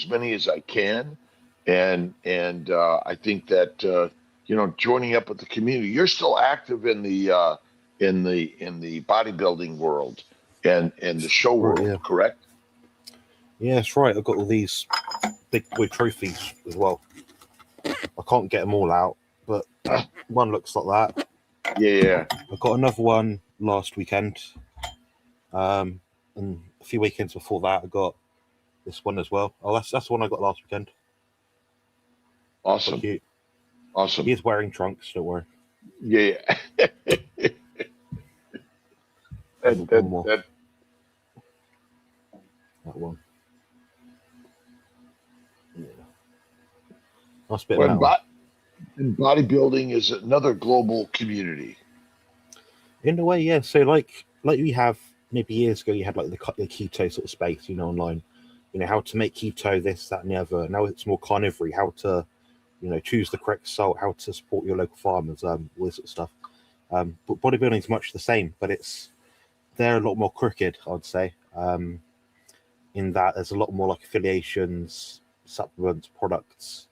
many as I can, and I think that joining up with the community. You're still active in the bodybuilding world and the show Right, world, yeah. correct? Yeah, that's right. I've got all these big boy trophies as well. I can't get them all out, but one looks like that. Yeah. I got another one last weekend, and a few weekends before that, I got this one as well. Oh, that's the one I got last weekend. Quite Awesome. cute. Awesome. He is wearing trunks. Don't worry. Yeah. There's that, one that, more. that, That one. Yeah. Nice bit of when metal. and bodybuilding is another global community. In a way, yeah. So like we have maybe years ago, you had like the keto sort of space, online. How to make keto, this, that, and the other. Now it's more carnivore. How to, choose the correct salt. How to support your local farmers. All this sort of stuff. But bodybuilding is much the same, but they're a lot more crooked, I'd say. In that there's a lot more like affiliations, supplements, products,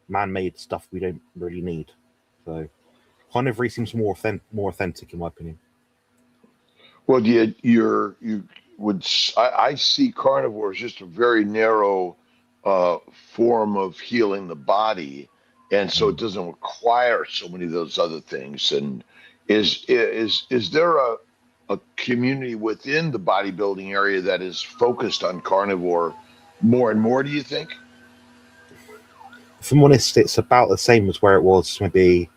man-made stuff we don't really need. So carnivore seems more authentic in my opinion. Well, you would I see carnivore as just a very narrow uh, form of healing the body, and so it doesn't require so many of those other things. And is there a community within the bodybuilding area that is focused on carnivore more and more? Do you think? If I'm honest, it's about the same as where it was maybe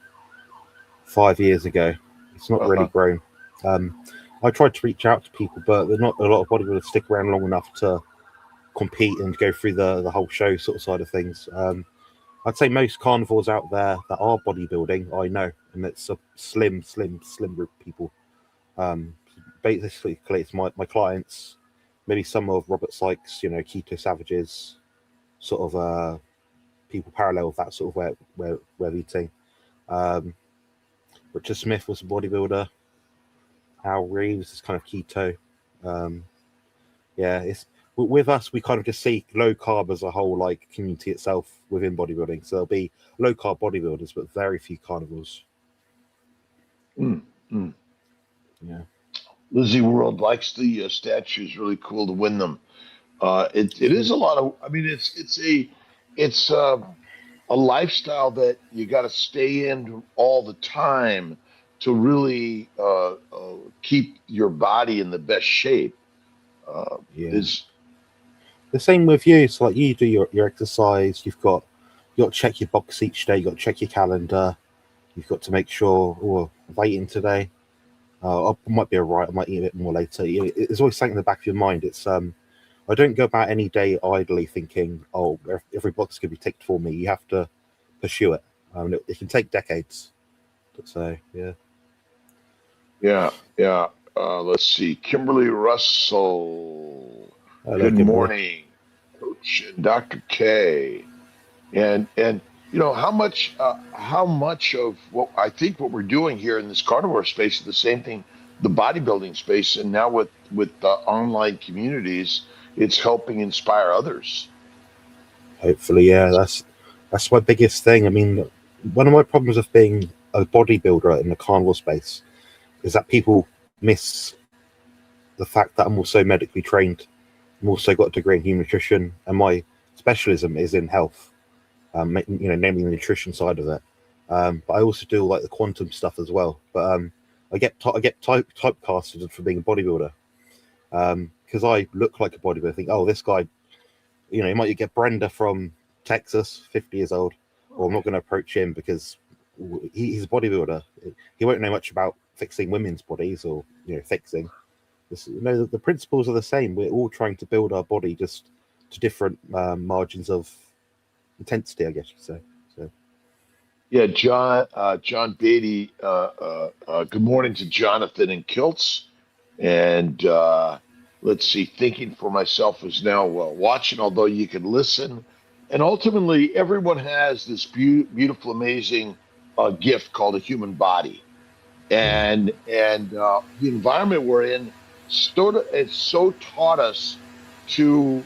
5 years ago. It's not really Uh-huh. grown. Um, I tried to reach out to people, but there's not a lot of bodybuilders stick around long enough to compete and go through the whole show sort of side of things. I'd say most carnivores out there that are bodybuilding, I know, and it's a slim group of people. Um, Basically, it's my clients, maybe some of Robert Sykes, Keto Savages, sort of people parallel with that sort of where eating. Um, Richard Smith was a bodybuilder. Al Reeves is kind of keto. Um, yeah, it's with us. We kind of just see low carb as a whole, like community itself within bodybuilding. So there'll be low carb bodybuilders, but very few carnivores. Mm, mm. Yeah, Lizzie World likes the statues. Really cool to win them. It is a lot of. I mean, it's a lifestyle that you got to stay in all the time to really keep your body in the best shape. yeah. Is The same with you. So like you do your exercise. You got to check your box each day. You got to check your calendar. You've got to make sure. Oh, have I eaten today? I might be alright. I might eat a bit more later. It's always something in the back of your mind. It's I don't go about any day idly thinking, oh, every box could be ticked for me. You have to pursue it. It can take decades. So yeah. yeah. Let's see, Kimberly Russell. Hello, Good Kimberly. morning, Coach and Dr. K. And how much of what I think what we're doing here in this carnivore space is the same thing, the bodybuilding space, and now with the online communities, it's helping inspire others. Hopefully, yeah. That's my biggest thing. I mean, one of my problems of being a bodybuilder in the carnivore space is that people miss the fact that I'm also medically trained. I'm also got a degree in human nutrition, and my specialism is in health. Namely the nutrition side of it. But I also do like the quantum stuff as well. But I get typecasted for being a bodybuilder because I look like a bodybuilder. I think, oh, this guy, you might get Brenda from Texas, 50 years old, or I'm not going to approach him because he's a bodybuilder. He won't know much about fixing women's bodies or fixing. The principles are the same. We're all trying to build our body just to different margins of intensity, I guess you say. So Yeah, John Beatty. Good morning to Jonathan and Kilts. And let's see, thinking for myself is now watching, although you can listen. And ultimately, everyone has this beautiful, amazing gift called a human body. yeah, And the environment we're in, it's so taught us to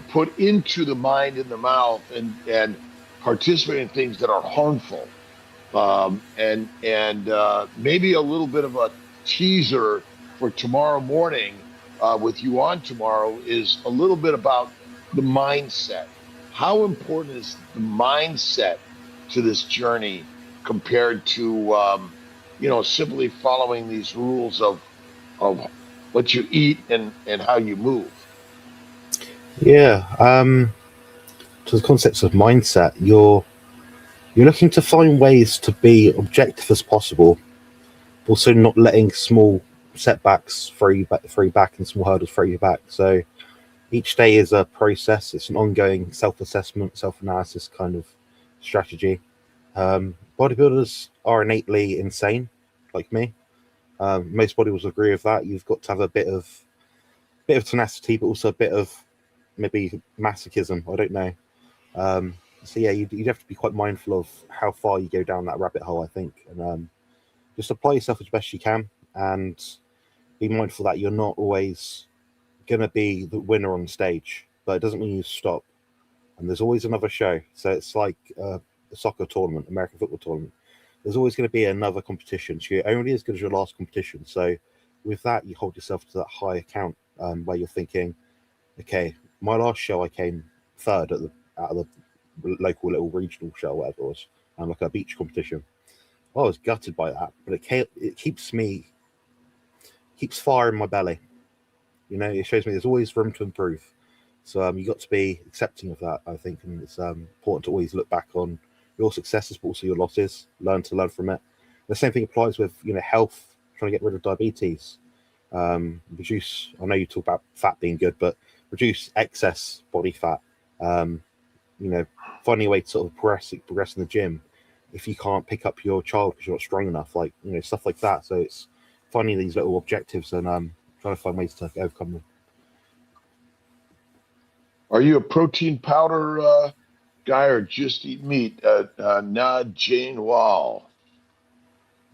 put into the mind and the mouth and participate in things that are harmful. And maybe a little bit of a teaser for tomorrow morning with you on tomorrow is a little bit about the mindset. How important is the mindset to this journey compared to simply following these rules of what you eat and how you move? Yeah. To the concepts of mindset, you're looking to find ways to be objective as possible, also not letting small setbacks throw you back and small hurdles throw you back. So each day is a process. It's an ongoing self-assessment, self-analysis kind of strategy. Bodybuilders are innately insane, like me. Most bodybuilders agree with that. You've got to have a bit of tenacity, but also a bit of maybe masochism. I don't know. So yeah, you'd have to be quite mindful of how far you go down that rabbit hole, I think, and just apply yourself as best you can, and be mindful that you're not always going to be the winner on stage, but it doesn't mean you stop. And there's always another show. So it's like a soccer tournament, American football tournament. There's always going to be another competition. So you're only as good as your last competition. So with that, you hold yourself to that high account where you're thinking, okay, my last show I came third out of the local little regional show, whatever it was, like a beach competition. I was gutted by that, but it keeps fire in my belly. It shows me there's always room to improve. So you got to be accepting of that, I think, and it's important to always look back on your successes, but also your losses. Learn from it. The same thing applies with health, trying to get rid of diabetes. Reduce. I know you talk about fat being good, but reduce excess body fat. Um, finding a way to sort of progress in the gym. If you can't pick up your child because you're not strong enough, like stuff like that. So it's finding these little objectives and trying to find ways to overcome them. Are you a protein powder guy or just eat meat? Nod Jane Wall.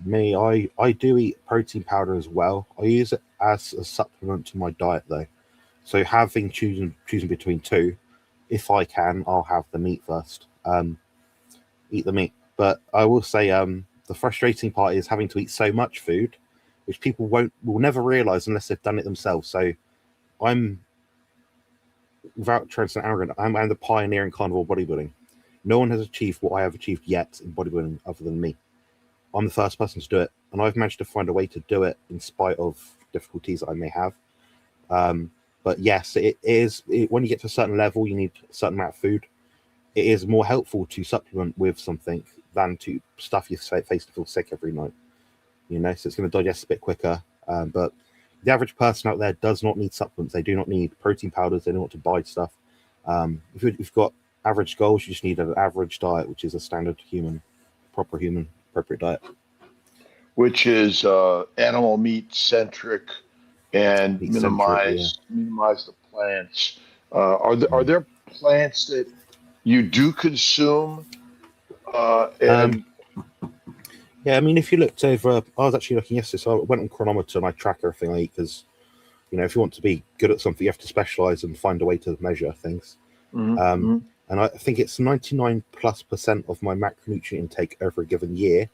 Me, I do eat protein powder as well. I use it as a supplement to my diet though. So having choosing between two, if I can, I'll have the meat first. Eat the meat. But I will say, the frustrating part is having to eat so much food, which people will never realize unless they've done it themselves. So I'm, without trying to sound arrogant, I'm the pioneer in carnivore bodybuilding. No one has achieved what I have achieved yet in bodybuilding other than me. I'm the first person to do it, and I've managed to find a way to do it in spite of difficulties that I may have. But yes, it is. When you get to a certain level, you need a certain amount of food. It is more helpful to supplement with something than to stuff your face to feel sick every night. So it's going to digest a bit quicker. But the average person out there does not need supplements. They do not need protein powders. They don't want to buy stuff. If you've got average goals, you just need an average diet, which is a standard proper human appropriate diet. Which is animal meat centric and Meat centric, yeah. minimize the plants. Are there plants that you do consume? Um, And yeah, I mean, if you looked over, I was actually looking yesterday, so I went on Chronometer and I track everything I eat because, if you want to be good at something, you have to specialize and find a way to measure things. Mhm, Um, mhm. and I think it's 99+% of my macronutrient intake over a given year,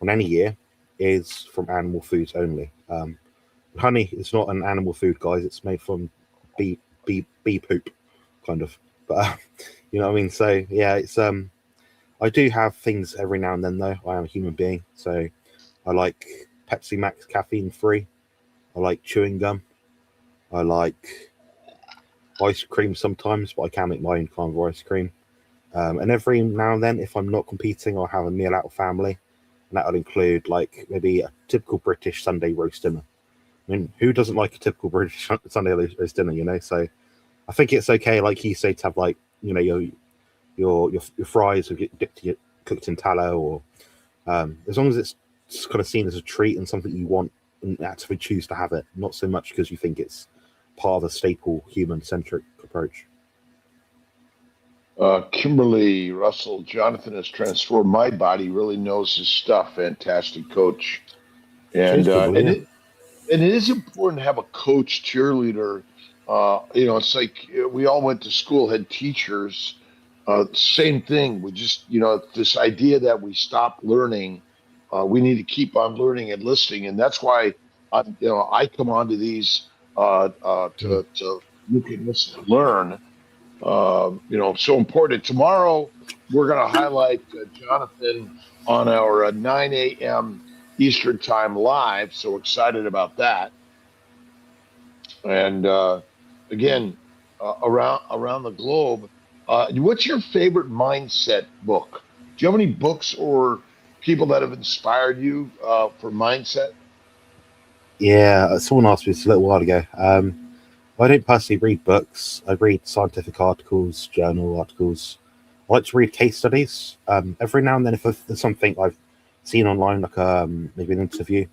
on any year, is from animal foods only. Honey is not an animal food, guys. It's made from bee poop, kind of. But you know what I mean. So yeah, it's I do have things every now and then though. I am a human being, so I like Pepsi Max caffeine free. I like chewing gum. I like ice cream sometimes, but I can make my own carnivore ice cream. And every now and then, if I'm not competing, I'll have a meal out of family, and that'll include like maybe a typical British Sunday roast dinner. I mean, who doesn't like a typical British Sunday roast dinner? So I think it's okay, like you say, to have like your fries cooked in tallow, or as long as it's kind of seen as a treat and something you want and actively choose to have it, not so much because you think it's part of a staple human centric approach. Kimberly Russell, Jonathan has transformed my body. Really knows his stuff. Fantastic coach. Cheers, And uh, Kimberly. and Yeah. it and it is important to have a coach cheerleader It's like we all went to school, had teachers. Same thing. We just, this idea that we stop learning. We need to keep on learning and listening, and that's why I come onto these Mm. to you can listen and learn. So important. Tomorrow we're going to highlight Jonathan on our 9 a.m. Eastern Time live. So excited about that. And again, around the globe, what's your favorite mindset book? Do you have any books or people that have inspired you for mindset? Yeah, someone asked me this a little while ago. I don't personally read books. I read scientific articles, journal articles. I like to read case studies. Every now and then, if there's something I've seen online, like maybe an interview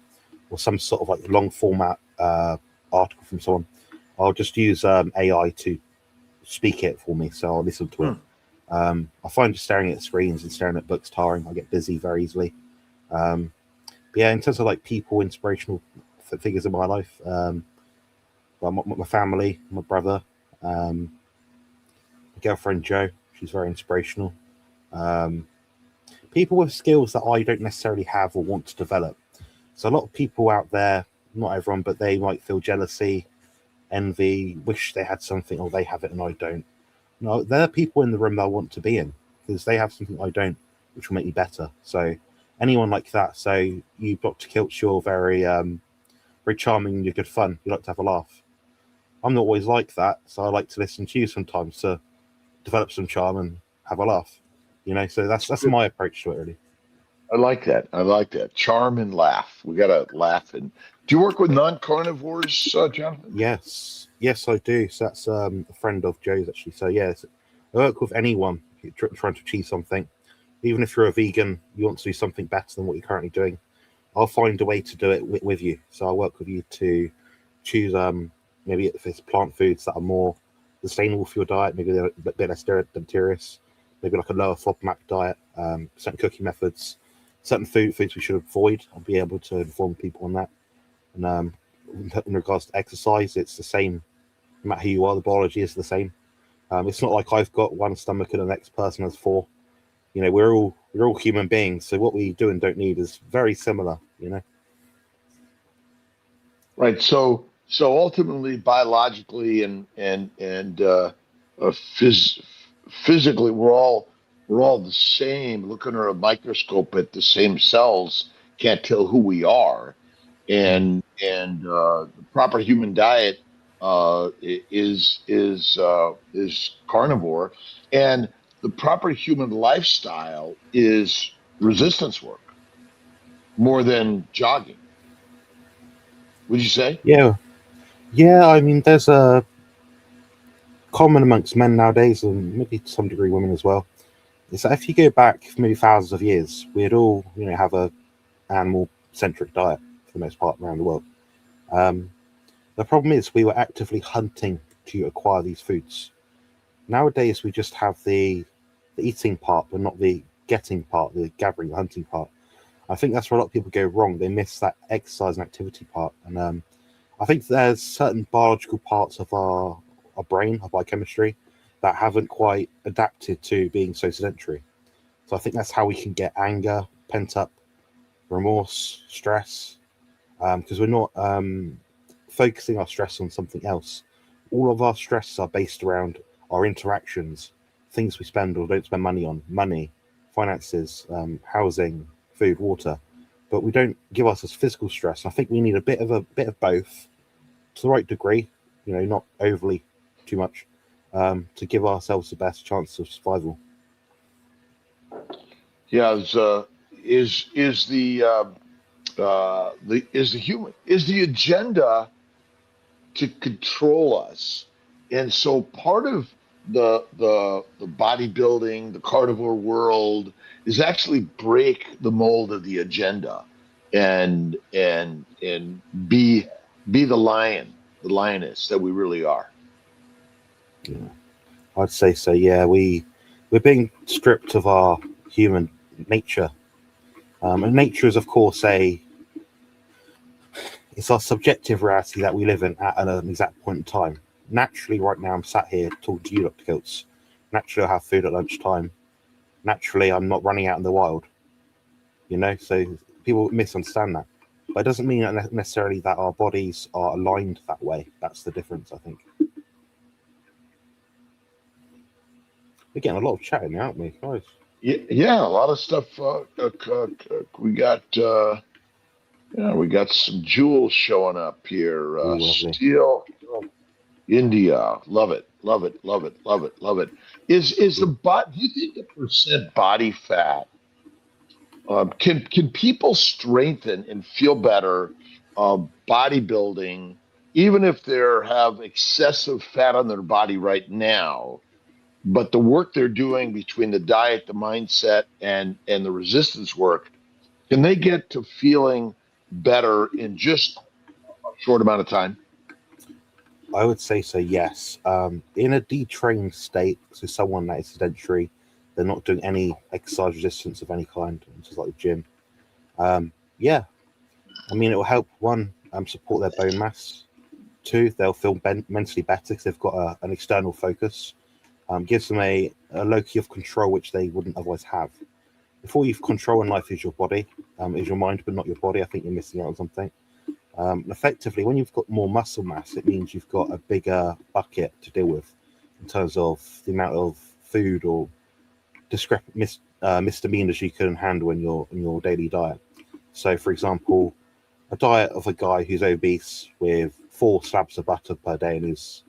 or some sort of like long format article from someone, I'll just use AI to speak it for me. So I'll listen to it. Hmm. I find just staring at screens and staring at books tiring. I get busy very easily. Um, but yeah, in terms of like people, inspirational figures in my life, well, my family, my brother, um, my girlfriend Jo, she's very inspirational. Um, People with skills that I don't necessarily have or want to develop. So a lot of people out there, not everyone, but they might feel jealousy, envy, wish they had something or they have it and I don't. No, there are people in the room that I want to be in because they have something I don't, which will make me better. So anyone like that. So you, Dr. Kilch, you're very charming and you're good fun. You like to have a laugh. I'm not always like that, so I like to listen to you sometimes to develop some charm and have a laugh. So that's Good. my approach to it, really. I like that. I like that. Charm and laugh. We got to laugh. And do you work with non-carnivores, Jonathan? Yes, I do. So that's a friend of Joe's actually. So yes, I work with anyone trying to achieve something. Even if you're a vegan, you want to do something better than what you're currently doing. I'll find a way to do it with you. So I'll work with you to choose maybe if it's plant foods that are more sustainable for your diet, maybe they're a bit less deleterious, maybe like a lower FODMAP diet, certain cooking methods, certain foods we should avoid. I'll be able to inform people on that. And in regards to exercise, it's the same. No matter who you are, the biology is the same. It's not like I've got one stomach and the next person has four. We're all human beings, so what we do and don't need is very similar. Right. So ultimately, biologically and physically, we're all the same. Looking under a microscope at the same cells, can't tell who we are. Mm. And the proper human diet is carnivore, and the proper human lifestyle is resistance work more than jogging. Would you say? Yeah, yeah. I mean, there's a common amongst men nowadays, and maybe to some degree women as well. Is that if you go back maybe thousands of years, we'd all have a animal centric diet for the most part around the world. Um, the problem is we were actively hunting to acquire these foods. Nowadays, we just have the eating part, but not the getting part, the gathering, the hunting part. I think that's where a lot of people go wrong. They miss that exercise and activity part. And I think there's certain biological parts of our brain, our biochemistry, that haven't quite adapted to being so sedentary. So I think that's how we can get anger, pent up remorse, stress, because we're not focusing our stress on something else. All of our stress are based around our interactions, things we spend or don't spend money on, money, finances, housing, food, water. But we don't give ourselves physical stress. I think we need a bit of both to the right degree, not overly too much, to give ourselves the best chance of survival. Yeah, is the human is the agenda to control us, and so part of the bodybuilding, the carnivore world is actually break the mold of the agenda, and be the lion, the lioness that we really are. Yeah, I'd say so. Yeah, we're being stripped of our human nature, and nature is, of course, it's our subjective reality that we live in at an exact point in time. naturally, right now, I'm sat here talking to you, Dr. Kiltz. Naturally, I have food at lunchtime. Naturally, I'm not running out in the wild. So people misunderstand that. But it doesn't mean necessarily that our bodies are aligned that way. That's the difference, I think. We're getting a lot of chatting, aren't we, guys? Yeah, a lot of stuff. We got we got some jewels showing up here. Ooh, lovely. Steel, India, love it, love it, love it, love it, love it. Is the bot? Do you think the percent body fat can people strengthen and feel better bodybuilding, even if they have excessive fat on their body right now? But the work they're doing between the diet, the mindset, and the resistance work, can they get to feeling better in just a short amount of time? I would say so, yes. In a detrained state, so someone that is sedentary, they're not doing any exercise resistance of any kind, just like the gym. Yeah, I mean, it will help, one, support their bone mass. Two, they'll feel mentally better because they've got an external focus. Gives them a locus of control which they wouldn't otherwise have. If all you've control in life is your body, is your mind, but not your body, I think you're missing out on something. Effectively, when you've got more muscle mass, it means you've got a bigger bucket to deal with in terms of the amount of food or misdemeanors you can handle in your daily diet. So, for example, a diet of a guy who's obese with 4 slabs of butter per day in his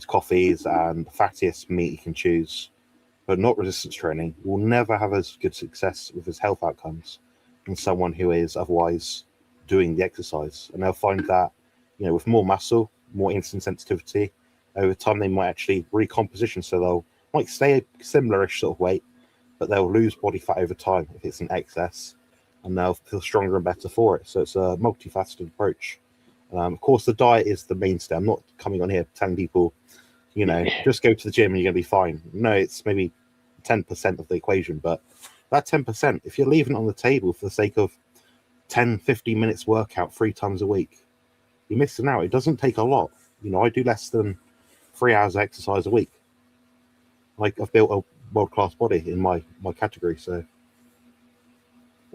coffees and the fattiest meat he can choose, but not resistance training, will never have as good success with his health outcomes than someone who is otherwise doing the exercise. And they'll find that, with more muscle, more insulin sensitivity, over time they might actually recomposition. So they'll might stay a similar-ish sort of weight, but they'll lose body fat over time if it's in excess, and they'll feel stronger and better for it. So it's a multifaceted approach. Of course, the diet is the mainstay. I'm not coming on here telling people, just go to the gym and you're going to be fine. No, it's maybe 10% of the equation, but that 10%, if you're leaving it on the table for the sake of 10, 15 minutes workout 3 times a week, you're missing out. It doesn't take a lot. I do less than 3 hours of exercise a week. Like, I've built a world-class body in my category. So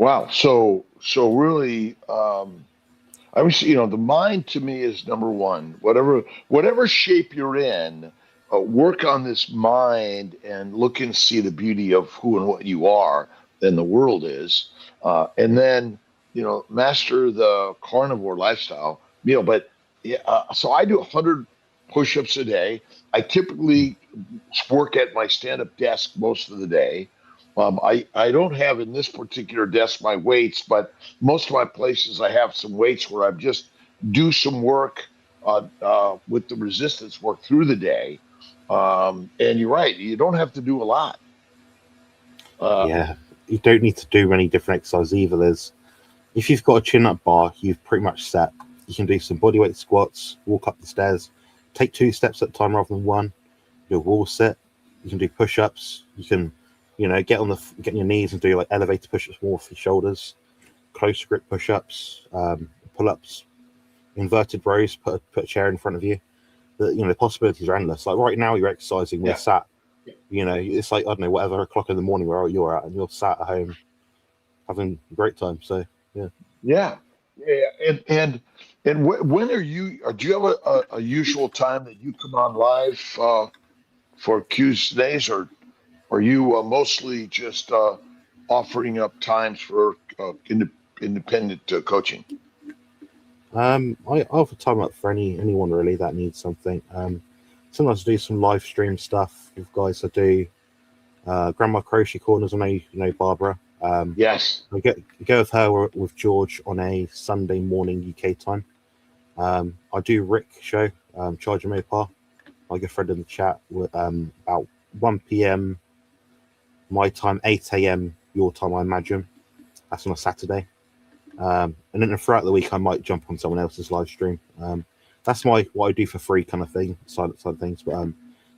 Wow. So really, I was, the mind to me is number one. Whatever shape you're in, work on this mind and look and see the beauty of who and what you are and the world is, and then master the carnivore lifestyle. But yeah, so I do 100 push-ups a day. I typically work at my stand-up desk most of the day. I don't have in this particular desk my weights, but most of my places I have some weights where I just do some work with the resistance work through the day. And you're right, you don't have to do a lot. Uh, yeah, you don't need to do any different exercises either. If you've got a chin-up bar, you've pretty much set. You can do some bodyweight squats, walk up the stairs, take 2 steps at a time rather than one. Do a wall sit. You can do push-ups. You can, get on your knees and do like elevator push-ups more for your shoulders, close grip push-ups, pull-ups, inverted rows. Put a chair in front of you. The possibilities are endless. Like right now, you're exercising. We're yeah, sat. It's like, I don't know, whatever o'clock in the morning where you're at, and you're sat at home having a great time. So yeah. yeah, yeah. And when are you? Do you have a usual time that you come on live for Q's days, or are you mostly just offering up times for independent coaching? I offer time up for anyone really that needs something. Sometimes I do some live stream stuff with guys. I do Grandma Crochet Corners. I know you know Barbara. Yes. I go with her with George on a Sunday morning UK time. I do Rick show, Charge Your Mopar. My good friend in the chat about 1 p.m. my time, 8 a.m. your time, I imagine. That's on a Saturday. And then throughout the week, I might jump on someone else's live stream. That's what I do for free kind of thing, side of things. But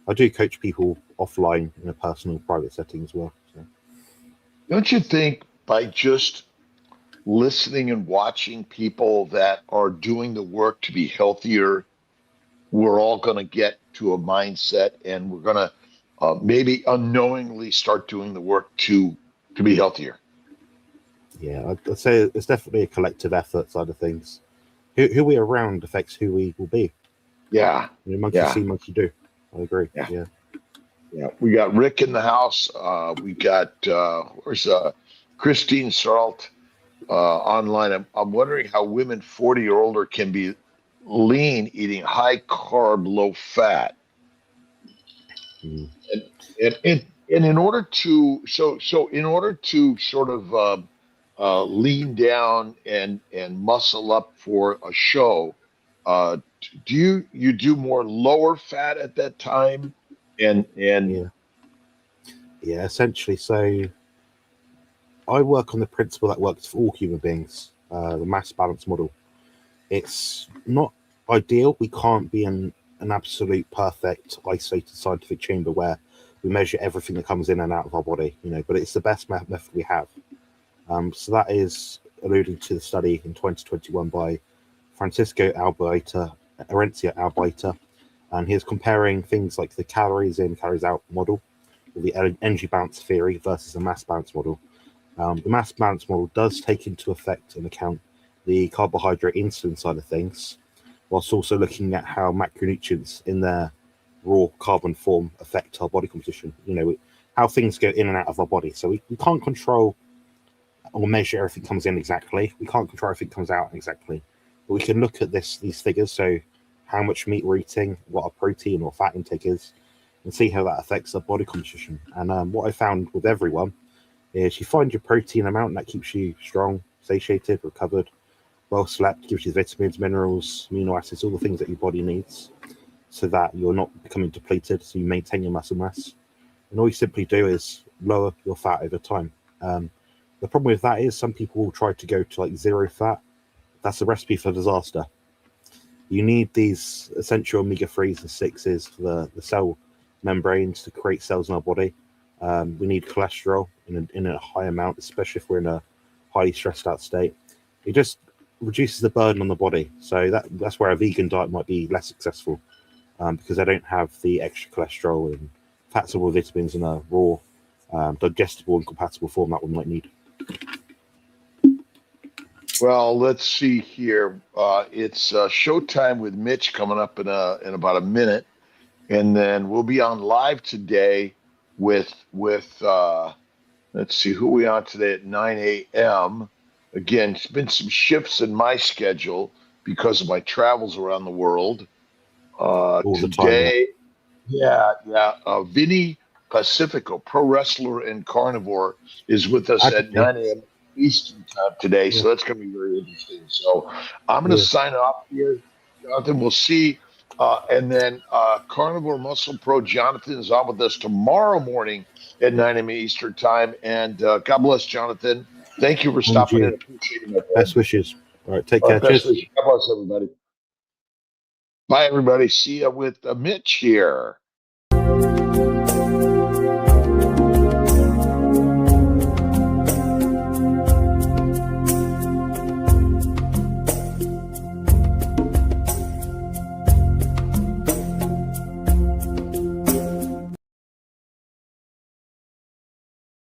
I do coach people offline in a personal, private setting as well. So. Don't you think by just listening and watching people that are doing the work to be healthier, we're all going to get to a mindset, and we're going to maybe unknowingly start doing the work to be healthier. Yeah, I'd say it's definitely a collective effort side of things. Who we're around affects who we will be. Yeah. Monkey see, monkey do. I agree. Yeah. Yeah. We got Rick in the house. We got where's Christine Salt online. I'm wondering how women 40 or older can be lean eating high carb, low fat. Mm. And in order to in order to sort of lean down and muscle up for a show, do you do more lower fat at that time? And Yeah, essentially. So I work on the principle that works for all human beings, the mass balance model. It's not ideal. We can't be an absolute perfect isolated scientific chamber where we measure everything that comes in and out of our body, but it's the best method we have. So that is alluding to the study in 2021 by Francisco Arencia Albaita, and he's comparing things like the calories in, calories out model, or the energy balance theory versus the mass balance model. The mass balance model does take into account the carbohydrate insulin side of things, whilst also looking at how macronutrients in their raw carbon form affect our body composition, how things go in and out of our body. So we can't control or measure everything comes in exactly. We can't control everything comes out exactly. But we can look at these figures, so how much meat we're eating, what our protein or fat intake is, and see how that affects our body composition. And what I found with everyone is you find your protein amount, and that keeps you strong, satiated, recovered, well slept, gives you vitamins, minerals, amino acids, all the things that your body needs, so that you're not becoming depleted, so you maintain your muscle mass. And all you simply do is lower your fat over time. The problem with that is some people will try to go to like zero fat. That's a recipe for disaster. You need these essential omega-3s and 6s for the cell membranes to create cells in our body. We need cholesterol in a high amount, especially if we're in a highly stressed out state. It just reduces the burden on the body. So that's where a vegan diet might be less successful, because they don't have the extra cholesterol and fat soluble vitamins in a raw, digestible and compatible form that we might need. well, let's see here. It's showtime with Mitch coming up in about a minute, and then we'll be on live today with let's see who we on today at 9 a.m. Again, it's been some shifts in my schedule because of my travels around the world. All the Today, time, yeah. Vinny Pacifico, pro wrestler and carnivore, is with us at 9 a.m. Eastern time today. So that's going to be very interesting. So I'm going to sign off here, Jonathan. We'll see. And then Carnivore Muscle Pro Jonathan is on with us tomorrow morning at 9 a.m. Eastern time. And God bless, Jonathan. Thank you for stopping in. Appreciate it. Best wishes. All right, take care. Cheers. Wishes. God bless everybody. Bye, everybody. See you with Mitch here.